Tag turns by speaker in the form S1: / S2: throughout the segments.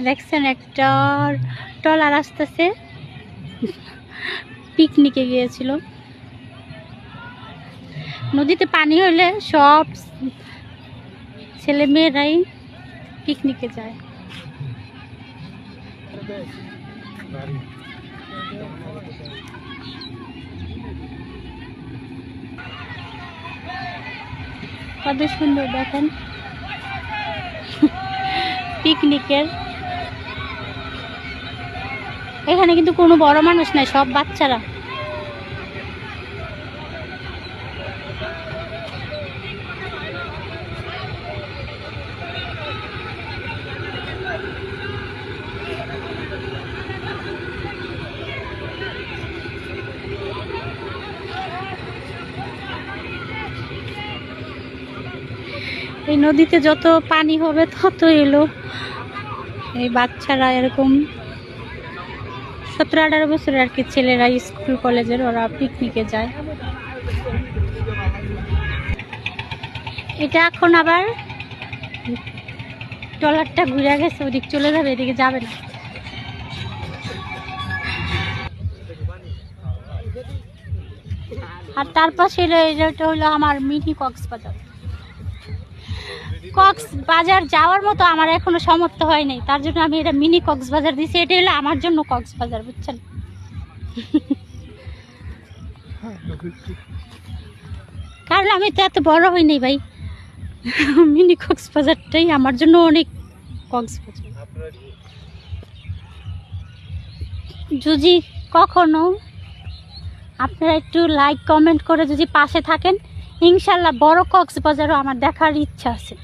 S1: দেখছেন একটা ট্রলার আসতেছে, পিকনিকে গিয়েছিল। নদীতে পানি হলে সব ছেলে মেয়েরাই পিকনিকে যায়। কত সুন্দর দেখেন পিকনিকের। এখানে কিন্তু কোনো বড় মানুষ নাই, সব বাচ্চারা। এই নদীতে যত পানি হবে তত এলো এই বাচ্চারা, এরকম 17-18 বছরের আর কি ছেলেরা, স্কুল কলেজের, ওরা পিকনিকে যায়। এটা এখন আবার ট্রলারটা ঘুরে গেছে, ওদিক চলে যাবে, এদিকে যাবে না। আর তার পাশে এটা হলো আমার মিনি কক্সবাজার। কক্সবাজার যাওয়ার মতো আমার এখনো সামর্থ্য হয় নাই, তার জন্য আমি এটা মিনি কক্সবাজার দিছি। এটা হলো আমার জন্য কক্সবাজার, বুঝছেন? কারণ আমি তো এত বড় হই নাই ভাই, মিনি কক্সবাজারটাই আমার জন্য অনেক। কক্সবাজার যদি কখনো আপনারা একটু লাইক কমেন্ট করে যদি পাশে থাকেন, ইনশাল্লাহ বড় কক্সবাজারও আমার দেখার ইচ্ছা আছে,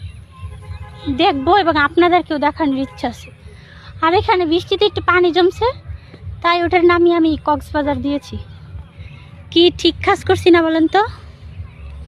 S1: দেখবো, এবং আপনাদেরকেও দেখানোর ইচ্ছা আছে। আর এখানে বৃষ্টিতে একটু পানি জমছে, তাই ওটার নামই আমি কক্সবাজার দিয়েছি। কি ঠিক কাজ করছি না বলেন তো?